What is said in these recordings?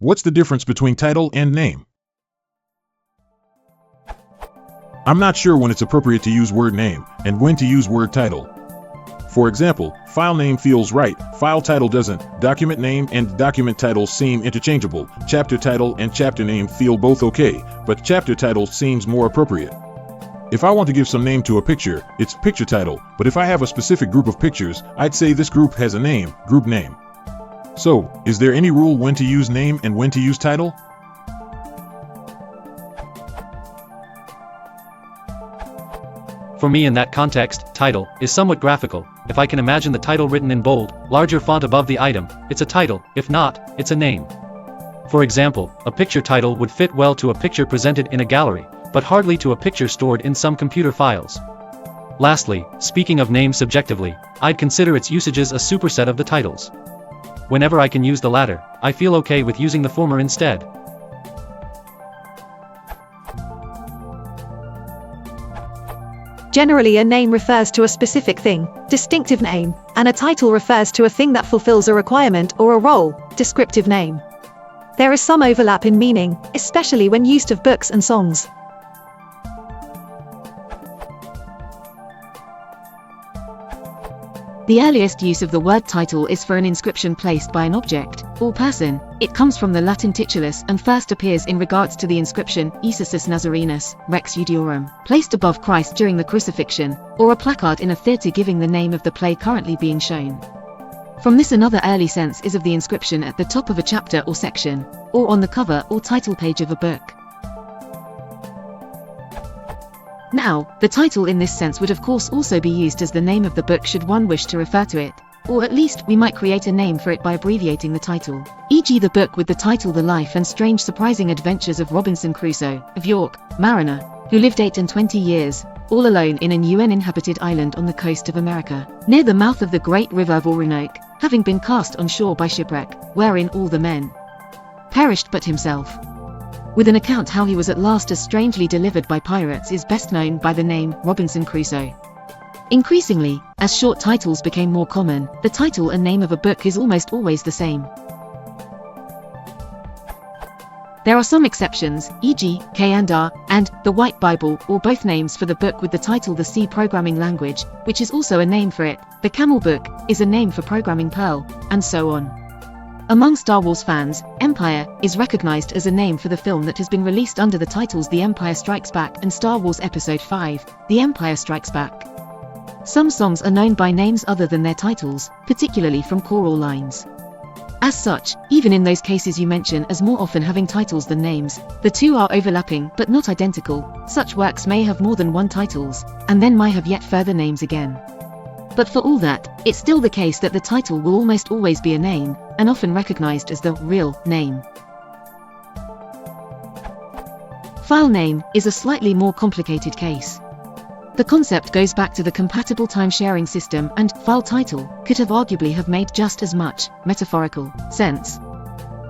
What's the difference between title and name? I'm not sure when it's appropriate to use word name and when to use word title. For example, file name feels right, file title doesn't. Document name and document title seem interchangeable. Chapter title and chapter name feel both okay, but chapter title seems more appropriate. If I want to give some name to a picture, it's picture title, but if I have a specific group of pictures, I'd say this group has a name, group name. So, is there any rule when to use name and when to use title? For me in that context, title is somewhat graphical. If I can imagine the title written in bold, larger font above the item, it's a title. If not, it's a name. For example, a picture title would fit well to a picture presented in a gallery, but hardly to a picture stored in some computer files. Lastly, speaking of name subjectively, I'd consider its usages a superset of the titles. Whenever I can use the latter, I feel okay with using the former instead. Generally, a name refers to a specific thing, distinctive name, and a title refers to a thing that fulfills a requirement or a role, descriptive name. There is some overlap in meaning, especially when used of books and songs. The earliest use of the word title is for an inscription placed by an object or person. It comes from the Latin titulus and first appears in regards to the inscription Iesus Nazarenus, Rex Judiorum, placed above Christ during the crucifixion, or a placard in a theatre giving the name of the play currently being shown. From this, another early sense is of the inscription at the top of a chapter or section, or on the cover or title page of a book. Now, the title in this sense would of course also be used as the name of the book should one wish to refer to it, or at least we might create a name for it by abbreviating the title, e.g. the book with the title The Life and Strange Surprising Adventures of Robinson Crusoe, of York, mariner, who lived 28 years, all alone in an UN-inhabited island on the coast of America, near the mouth of the great river of Orinoco, having been cast on shore by shipwreck, wherein all the men perished but himself. With an account how he was at last as strangely delivered by pirates is best known by the name Robinson Crusoe. Increasingly, as short titles became more common, the title and name of a book is almost always the same. There are some exceptions, e.g., K&R, and The White Bible, or both names for the book with the title The C Programming Language, which is also a name for it, The Camel Book, is a name for Programming Perl, and so on. Among Star Wars fans, Empire is recognized as a name for the film that has been released under the titles The Empire Strikes Back and Star Wars Episode V, The Empire Strikes Back. Some songs are known by names other than their titles, particularly from choral lines. As such, even in those cases you mention as more often having titles than names, the two are overlapping but not identical. Such works may have more than one titles, and then might have yet further names again. But for all that, it's still the case that the title will almost always be a name, and often recognized as the real name. File name is a slightly more complicated case. The concept goes back to the compatible time-sharing system, and file title could have arguably have made just as much metaphorical sense.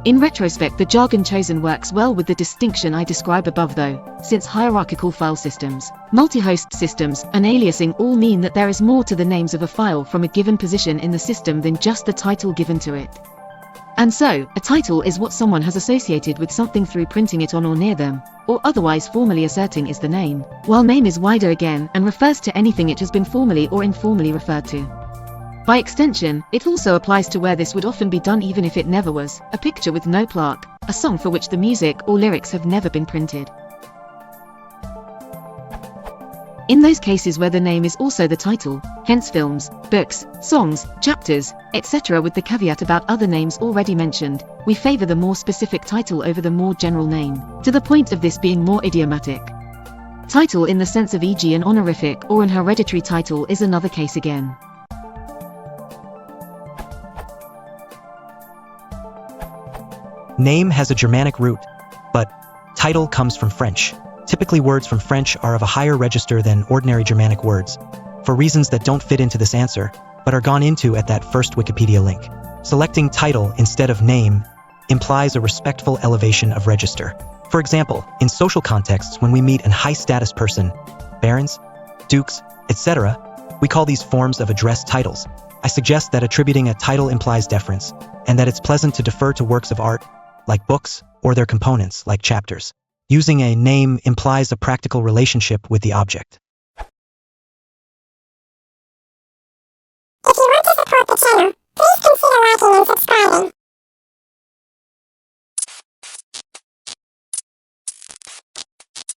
In retrospect, the jargon chosen works well with the distinction I describe above though, since hierarchical file systems, multi-host systems, and aliasing all mean that there is more to the names of a file from a given position in the system than just the title given to it. And so, a title is what someone has associated with something through printing it on or near them, or otherwise formally asserting is the name, while name is wider again and refers to anything it has been formally or informally referred to. By extension, it also applies to where this would often be done even if it never was, a picture with no plaque, a song for which the music or lyrics have never been printed. In those cases where the name is also the title, hence films, books, songs, chapters, etc. with the caveat about other names already mentioned, we favor the more specific title over the more general name, to the point of this being more idiomatic. Title in the sense of e.g. an honorific or an hereditary title is another case again. Name has a Germanic root, but title comes from French. Typically, words from French are of a higher register than ordinary Germanic words, for reasons that don't fit into this answer, but are gone into at that first Wikipedia link. Selecting title instead of name implies a respectful elevation of register. For example, in social contexts, when we meet a high-status person, barons, dukes, etc., we call these forms of address titles. I suggest that attributing a title implies deference, and that it's pleasant to defer to works of art, like books, or their components, like chapters. Using a name implies a practical relationship with the object. If you want to support the channel, please consider liking